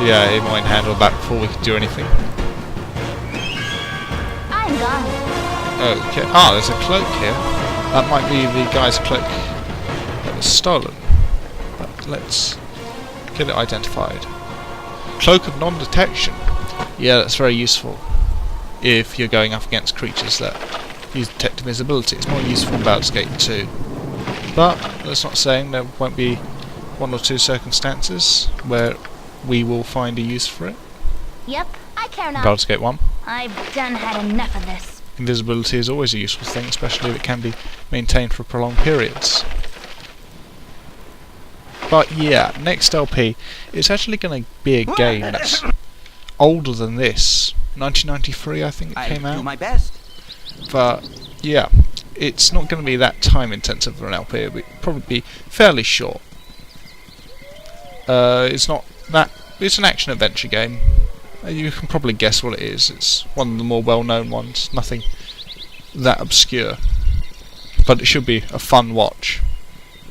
Yeah, it might handle that before we could do anything. I'm gone. Okay. Ah, there's a cloak here. That might be the guy's cloak that was stolen. But let's get it identified. Cloak of non-detection. Yeah, that's very useful if you're going up against creatures that use detect invisibility. It's more useful in Baldur's Gate 2. But that's not saying there won't be one or two circumstances where we will find a use for it. Yep, I care not. Baldur's Gate 1. I've done had enough of this. Invisibility is always a useful thing, especially if it can be maintained for prolonged periods. But yeah, next LP, it's actually going to be a game that's older than this. 1993 I think it came out. I'll do my best. But yeah, it's not going to be that time intensive for an LP. It'll probably be fairly short. It's not that. It's an action adventure game. You can probably guess what it is. It's one of the more well-known ones. Nothing that obscure, but it should be a fun watch.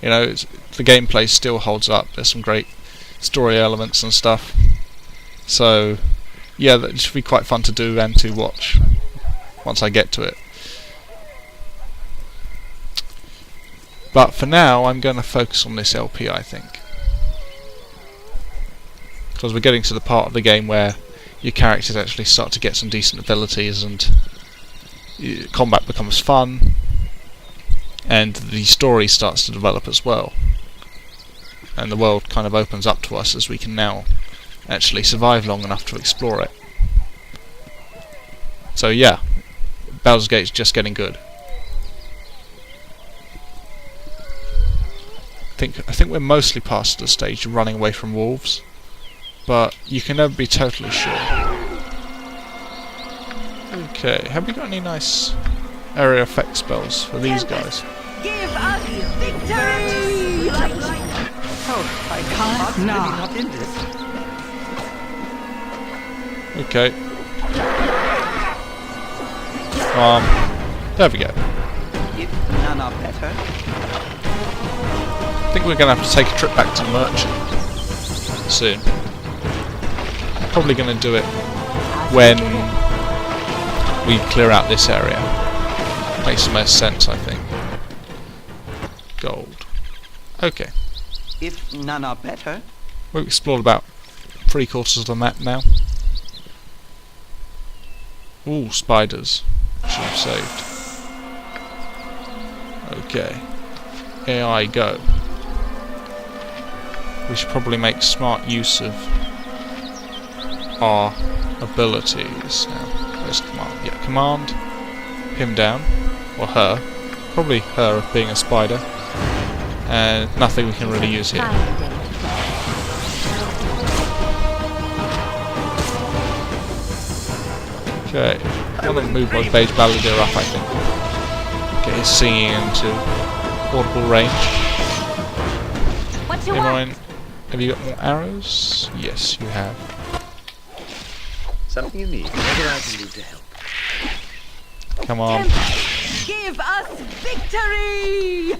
You know, the gameplay still holds up. There's some great story elements and stuff. So yeah, that should be quite fun to do and to watch once I get to it. But for now, I'm going to focus on this LP, I think, because we're getting to the part of the game where your characters actually start to get some decent abilities and combat becomes fun and the story starts to develop as well, and the world kind of opens up to us as we can now actually survive long enough to explore it. So yeah, Baldur's Gate's just getting good. I think we're mostly past the stage of running away from wolves, but you can never be totally sure. Okay, have we got any nice area effect spells for these guys? Give us victory! Oh, I can't really not in this. Okay. There we go. If none are better. I think we're going to have to take a trip back to the Merchant soon. Probably going to do it when we clear out this area. Makes the most sense, I think. Gold. Okay. If none are better. We've explored about 3/4 of the map now. Ooh, spiders. Should have saved. Okay. AI go. We should probably make smart use of our abilities now. Where's command? Yeah, command him down, or her. Probably her, being a spider. And nothing we can really use here. Okay, I'm going to move my beige Baldur up, I think. Get his singing into audible range. What you want? Have you got more arrows? Yes, you have. Something you need. Whatever I can do to help. Come on. Give us victory!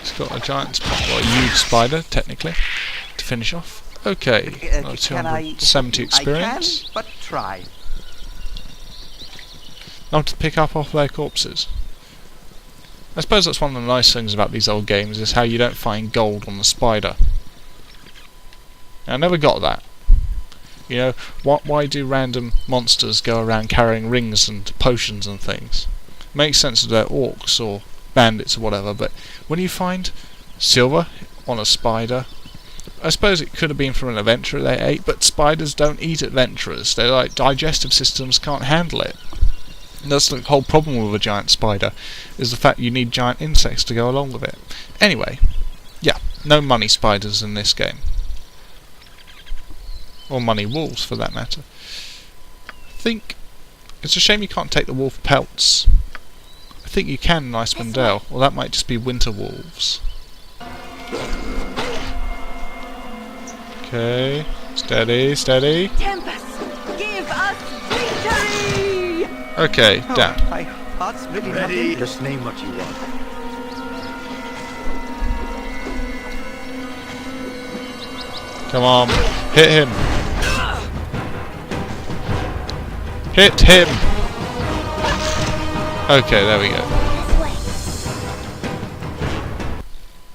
It's got a giant, well, a huge spider, technically, to finish off. Okay, another 270 experience. I can, but try. Now to pick up off their corpses. I suppose that's one of the nice things about these old games, is how you don't find gold on the spider. I never got that. You know, why do random monsters go around carrying rings and potions and things? Makes sense if they're orcs or bandits or whatever, but when you find silver on a spider, I suppose it could have been from an adventurer they ate, but spiders don't eat adventurers. Their digestive systems can't handle it. And that's the whole problem with a giant spider, is the fact you need giant insects to go along with it. Anyway, yeah, no money spiders in this game. Or money wolves, for that matter. I think it's a shame you can't take the wolf pelts. I think you can in Icewind Dale. Well, that might just be winter wolves. Okay, steady, steady. Tempest, give us victory! Okay, down. My heart's really Ready? not in. Just name what you want. Come on, hit him. Hit him. Okay, there we go.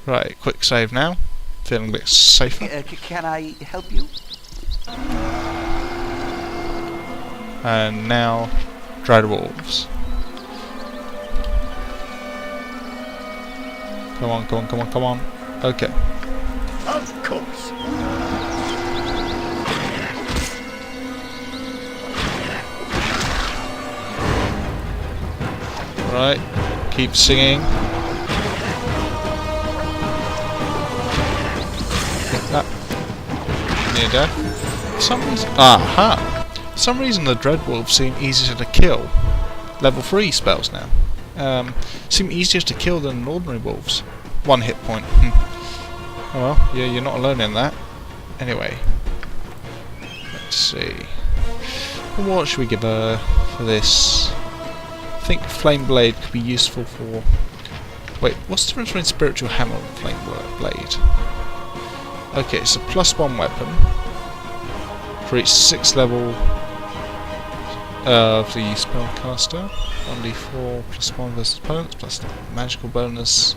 Right, quick save now. Feeling a bit safer. Can I help you? And now, Dread Wolves. Come on, come on, come on, come on. Okay. Of course. Right, keep singing. Hit that. Near death. For some reason, For some reason the Dreadwolves seem easier to kill. Level 3 spells now. Seem easier to kill than ordinary wolves. 1 hit point. Oh well, yeah, you're not alone in that. Anyway, let's see. What should we give her for this? I think Flame Blade could be useful for... Wait, what's the difference between Spiritual Hammer and Flame Blade? Okay, it's a +1 weapon for each 6th level of the spellcaster. 1d4 +1 versus opponents, plus the magical bonus.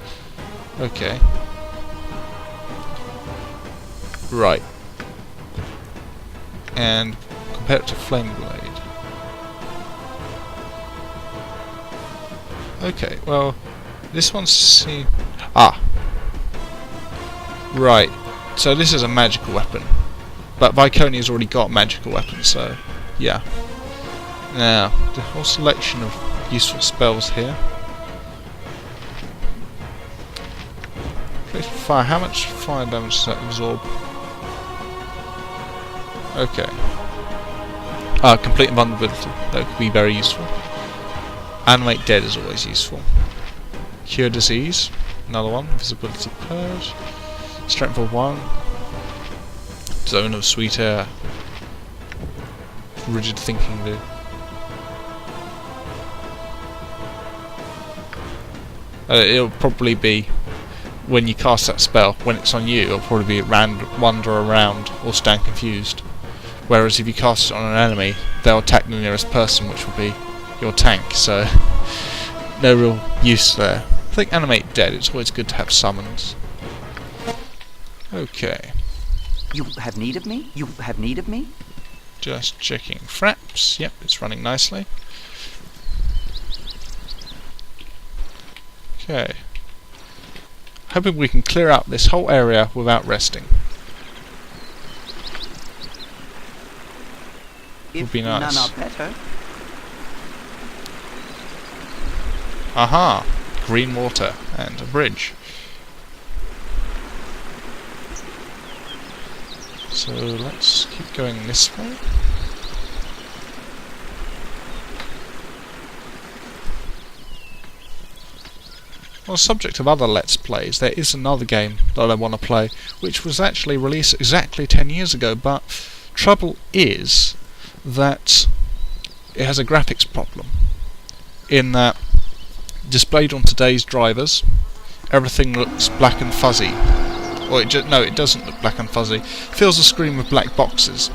Okay. Right. And compare it to Flame Blade. Okay, well, this one's... Right. So this is a magical weapon. But Viconia's already got magical weapons, so... Yeah. Now, the whole selection of useful spells here. Fire. How much fire damage does that absorb? Okay. Complete invulnerability. That could be very useful. Animate Dead is always useful. Cure Disease. Another one. Visibility Purge. Strength of 1. Zone of Sweet Air. Rigid Thinking do. It'll probably be when you cast that spell, when it's on you, it'll probably be wander around or stand confused. Whereas if you cast it on an enemy, they'll attack the nearest person, which will be your tank, so no real use there. I think Animate Dead, it's always good to have summons. Okay. You have need of me? You have need of me? Just checking fraps. Yep, it's running nicely. Okay. Hoping we can clear out this whole area without resting. Would be nice. None are better. Aha! Green water and a bridge. So let's keep going this way. On the subject of other Let's Plays, there is another game that I want to play, which was actually released exactly 10 years ago, but trouble is that it has a graphics problem, in that displayed on today's drivers, everything looks black and fuzzy. Or no, it doesn't look black and fuzzy. It fills the screen with black boxes.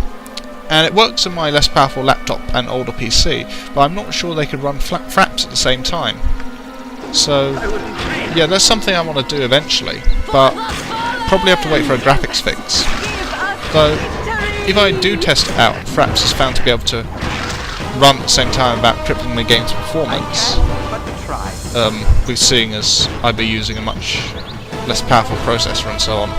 And it works on my less powerful laptop and older PC, but I'm not sure they could run fraps at the same time. So, yeah, that's something I want to do eventually, but probably have to wait for a graphics fix. Though, if I do test it out, fraps is found to be able to run at the same time without crippling the game's performance. We're seeing as I'd be using a much less powerful processor and so on.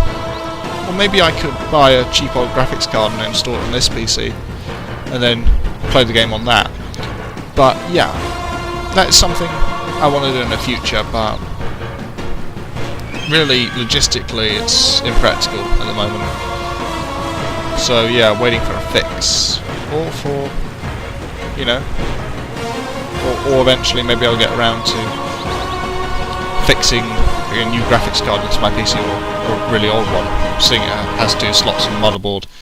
Or maybe I could buy a cheap old graphics card and install it on this PC, and then play the game on that. But yeah, that's something I want to do in the future, but really, logistically, it's impractical at the moment. So yeah, waiting for a fix. Or for, you know, or eventually maybe I'll get around to fixing a new graphics card into my PC, or a really old one, seeing it has 2 slots on the motherboard